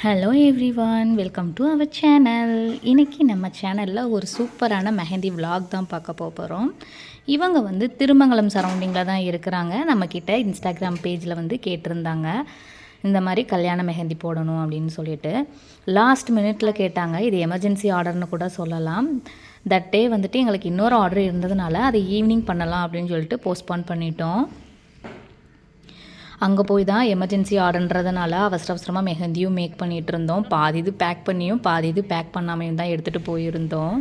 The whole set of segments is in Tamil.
Hello everyone, welcome to our channel. இன்றைக்கி நம்ம சேனலில் ஒரு சூப்பரான மெஹந்தி விலாக் தான் பார்க்க போகிறோம். இவங்க வந்து திருமங்கலம் சரௌண்டிங்கில் தான் இருக்கிறாங்க. நம்மக்கிட்ட இன்ஸ்டாகிராம் பேஜில் வந்து கேட்டிருந்தாங்க, இந்த மாதிரி கல்யாண மெஹந்தி போடணும் அப்படின்னு சொல்லிட்டு. லாஸ்ட் மினிட்டில் கேட்டாங்க. இது எமர்ஜென்சி ஆர்டர்னு கூட சொல்லலாம். தட் டே வந்துட்டு எங்களுக்கு இன்னொரு ஆர்டர் இருந்ததுனால அதை ஈவினிங் பண்ணலாம் அப்படின்னு சொல்லிட்டு போஸ்ட்போன் பண்ணிட்டோம். அங்கே போய் தான் எமர்ஜென்சி ஆர்டர்ன்றதுனால அவசரமாக மெஹந்தியும் மேக் பண்ணிகிட்டு இருந்தோம். பாதி இது பேக் பண்ணியும் பாதி இது பேக் பண்ணாமையும் தான் எடுத்துகிட்டு போயிருந்தோம்.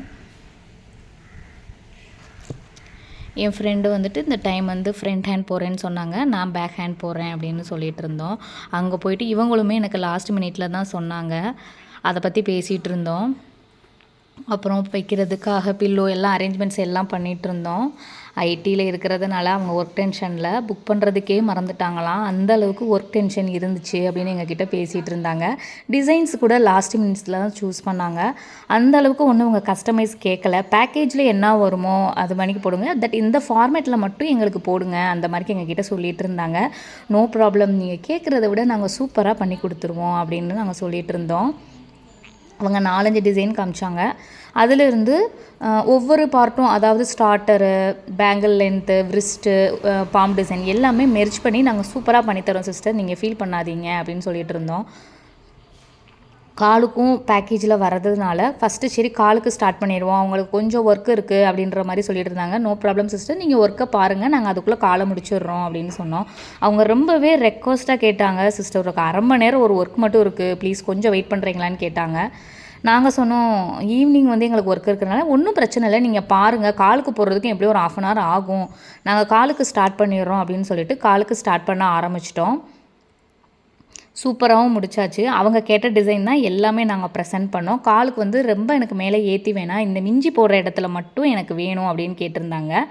என் ஃப்ரெண்டு வந்துட்டு இந்த டைம் வந்து ஃப்ரண்ட் ஹேண்ட் போகிறேன்னு சொன்னாங்க. நான் பேக் ஹேண்ட் போகிறேன் அப்படின்னு சொல்லிகிட்டு இருந்தோம். அங்கே போயிட்டு இவங்களுமே எனக்கு லாஸ்ட் மினிட்டில் தான் சொன்னாங்க. அதை பற்றி பேசிகிட்டு இருந்தோம். அப்புறம் வைக்கிறதுக்காக பில்லோ எல்லாம் அரேஞ்ச்மெண்ட்ஸ் எல்லாம் பண்ணிகிட்டு இருந்தோம். ஐடியில் இருக்கிறதுனால அவங்க ஒர்க் டென்ஷனில் புக் பண்ணுறதுக்கே மறந்துட்டாங்களாம். அந்த அளவுக்கு ஒர்க் டென்ஷன் இருந்துச்சு அப்படின்னு எங்ககிட்ட பேசிகிட்டு இருந்தாங்க. டிசைன்ஸ் கூட லாஸ்ட் மினிட்ஸில் தான் சூஸ் பண்ணாங்க. அந்த அளவுக்கு ஒன்றும் உங்கள் கஸ்டமைஸ் கேட்கல. பேக்கேஜில் என்ன வருமோ அது மணிக்கு போடுங்க, தட் இந்த ஃபார்மேட்டில் மட்டும் எங்களுக்கு போடுங்க அந்த மாதிரி எங்ககிட்ட சொல்லிகிட்டு இருந்தாங்க. நோ ப்ராப்ளம், நீங்கள் கேட்குறத விட நாங்கள் சூப்பராக பண்ணி கொடுத்துருவோம் அப்படின்னு நாங்கள் சொல்லிகிட்டு இருந்தோம். அவங்க 4-5 டிசைன் காமிச்சாங்க. அதிலிருந்து ஒவ்வொரு பார்ட்டும், அதாவது starter, bangle length, wrist, palm design எல்லாமே மெர்ஜ் பண்ணி நாங்கள் சூப்பராக பண்ணித்தரோம் சிஸ்டர், நீங்கள் ஃபீல் பண்ணாதீங்க அப்படின்னு சொல்லிட்டு இருந்தோம். காலுக்கும் பேக்கேஜில் வரதுனால ஃபஸ்ட்டு சரி காலுக்கு ஸ்டார்ட் பண்ணிடுவோம், அவங்களுக்கு கொஞ்சம் ஒர்க் இருக்குது அப்படின்ற மாதிரி சொல்லிட்டு இருந்தாங்க. நோ ப்ராப்ளம் சிஸ்டர், நீங்கள் ஒர்க்கை பாருங்கள், நாங்கள் அதுக்குள்ளே காலை முடிச்சிடுறோம் அப்படின்னு சொன்னோம். அவங்க ரொம்பவே ரெக்வஸ்ட்டாக கேட்டாங்க, சிஸ்டர் ஒரு அரை மணி நேரம் ஒரு ஒர்க் மட்டும் இருக்குது, ப்ளீஸ் கொஞ்சம் வெயிட் பண்ணுறீங்களான்னு கேட்டாங்க. நாங்கள் சொன்னோம் ஈவினிங் வந்து எங்களுக்கு ஒர்க் இருக்கிறனால ஒன்றும் பிரச்சனை இல்லை, நீங்கள் பாருங்கள், காலுக்கு போடுறதுக்கு எப்படியும் ஒரு 1/2 அன் ஹவர் ஆகும், நாங்கள் காலுக்கு ஸ்டார்ட் பண்ணிடுறோம் அப்படின்னு சொல்லிட்டு காலுக்கு ஸ்டார்ட் பண்ண ஆரம்பிச்சிட்டோம். சூப்பராகவும் முடிச்சாச்சு. அவங்க கேட்ட டிசைன் தான் எல்லாமே நாங்கள் ப்ரெசென்ட் பண்ணோம். காலுக்கு வந்து ரொம்ப எனக்கு மேலே ஏற்றி வேணாம், இந்த மிஞ்சி போடுற இடத்துல மட்டும் எனக்கு வேணும் அப்படின்னு கேட்டிருந்தாங்க.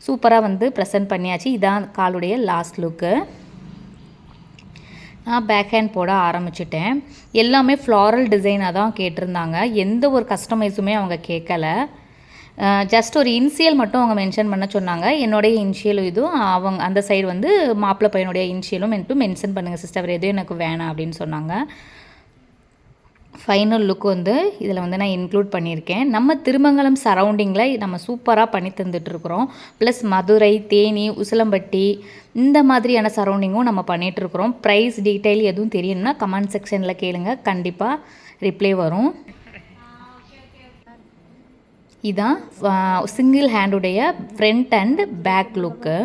சூப்பராக வந்து ப்ரெசென்ட் பண்ணியாச்சு. இதான் காலுடைய லாஸ்ட் லுக்கு. நான் பேக் ஹேண்ட் போட ஆரம்பிச்சிட்டேன். எல்லாமே ஃப்ளாரல் டிசைனாக தான் கேட்டிருந்தாங்க. எந்த ஒரு கஸ்டமைஸுமே அவங்க கேட்கல. ஜஸ்ட் ஒரு இனிஷியல் மட்டும் அவங்க மென்ஷன் பண்ண சொன்னாங்க. என்னுடைய இனிஷியலும் இதுவும் அவங்க அந்த சைடு வந்து மாப்பிள்ளை பையனுடைய இனிஷியலும் மட்டும் மென்ஷன் பண்ணுங்கள் சிஸ்டர், வேறு எதுவும் எனக்கு வேணாம் அப்படின்னு சொன்னாங்க. ஃபைனல் லுக் வந்து இதில் வந்து நான் இன்க்ளூட் பண்ணியிருக்கேன். நம்ம திருமங்கலம் சரௌண்டிங்கில் நம்ம சூப்பராக பண்ணி தந்துட்டுருக்குறோம். ப்ளஸ் மதுரை, தேனி, உசிலம்பட்டி இந்த மாதிரியான சரௌண்டிங்கும் நம்ம பண்ணிகிட்ருக்குறோம். ப்ரைஸ் டீட்டெயில் எதுவும் தெரியணும்னா கமெண்ட் செக்ஷனில் கேளுங்க, கண்டிப்பாக ரிப்ளை வரும். இதான் சிங்கிள் ஹேண்டுடைய ஃப்ரண்ட் அண்ட் பேக் லுக்கு.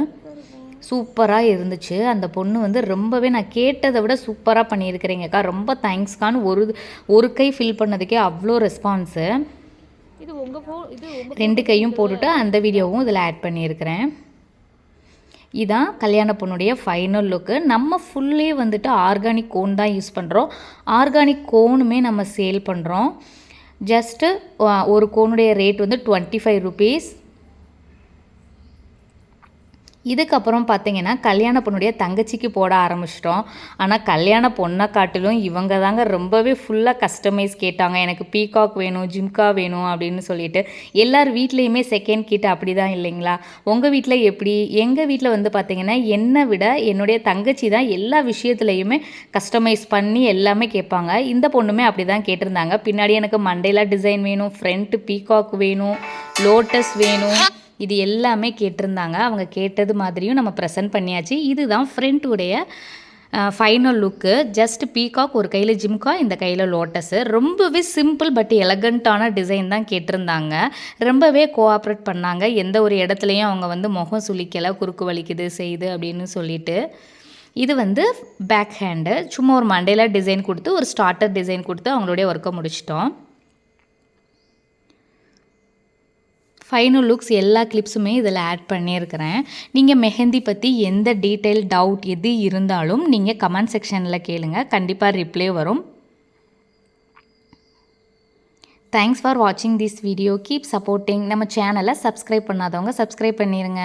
சூப்பராக இருந்துச்சு. அந்த பொண்ணு வந்து ரொம்பவே நான் கேட்டதை விட சூப்பராக பண்ணியிருக்கிறீங்கக்கா, ரொம்ப தேங்க்ஸ்க்கான்னு ஒரு கை ஃபில் பண்ணதுக்கே அவ்வளோ ரெஸ்பான்ஸு. இது உங்கள் 2 கையும் போட்டுட்டு அந்த வீடியோவும் இதில் ஆட் பண்ணியிருக்கிறேன். இதான் கல்யாண பொண்ணுடைய ஃபைனல் லுக்கு. நம்ம ஃபுல்லே வந்துட்டு ஆர்கானிக் கோன் தான் யூஸ் பண்ணுறோம். ஆர்கானிக் கோனுமே நம்ம சேல் பண்ணுறோம். ஜஸ்ட்டு ஒரு கோனுடைய ரேட் வந்து 25 ருபீஸ். இதுக்கப்புறம் பார்த்திங்கன்னா கல்யாண பொண்ணுடைய தங்கச்சிக்கு போட ஆரம்பிச்சிட்டோம். ஆனால் கல்யாண பொண்ணை காட்டிலும் இவங்க தாங்க ரொம்பவே ஃபுல்லாக கஸ்டமைஸ் கேட்டாங்க. எனக்கு பீகாக் வேணும், ஜிம்கா வேணும் அப்படின்னு சொல்லிட்டு. எல்லார் வீட்லேயுமே செகண்ட் கிட்ட அப்படி தான் இல்லைங்களா? உங்கள் வீட்டில் எப்படி? எங்கள் வீட்டில் வந்து பார்த்திங்கன்னா என்னை விட என்னுடைய தங்கச்சி தான் எல்லா விஷயத்துலையுமே கஸ்டமைஸ் பண்ணி எல்லாமே கேட்பாங்க. இந்த பொண்ணுமே அப்படி தான் கேட்டிருந்தாங்க. பின்னாடி எனக்கு மண்டேலா டிசைன் வேணும், ஃப்ரண்ட்டு பீகாக் வேணும், லோட்டஸ் வேணும், இது எல்லாமே கேட்டிருந்தாங்க. அவங்க கேட்டது மாதிரியும் நம்ம ப்ரெசென்ட் பண்ணியாச்சு. இதுதான் ஃப்ரண்ட்டுடைய ஃபைனல் லுக்கு. ஜஸ்ட் பீகாக், ஒரு கையில் ஜிம்கா, இந்த கையில் லோட்டஸு. ரொம்பவே சிம்பிள் பட் எலகண்ட்டான டிசைன் தான் கேட்டிருந்தாங்க. ரொம்பவே கோஆப்ரேட் பண்ணாங்க. எந்த ஒரு இடத்துலையும் அவங்க வந்து முகம் சுளிக்கலை, குறுக்கு வலிக்குது செய்யுது அப்படின்னு சொல்லிட்டு. இது வந்து பேக் ஹேண்டு. சும்மா ஒரு மண்டேலா டிசைன் கொடுத்து ஒரு ஸ்டார்டர் டிசைன் கொடுத்து அவங்களுடைய ஒர்க்கை முடிச்சிட்டோம். ஃபைனல் லுக்ஸ் எல்லா கிளிப்ஸுமே இதில் ஆட் பண்ணியிருக்கிறேன். நீங்கள் மெஹந்தி பற்றி எந்த டீட்டெயில் டவுட் எது இருந்தாலும் நீங்கள் கமெண்ட் செக்ஷனில் கேளுங்க, கண்டிப்பாக ரிப்ளை வரும். தேங்க்ஸ் ஃபார் வாட்சிங் திஸ் வீடியோ. Keep supporting. நம்ம சேனலை சப்ஸ்கிரைப் பண்ணாதவங்க சப்ஸ்கிரைப் பண்ணிடுங்க.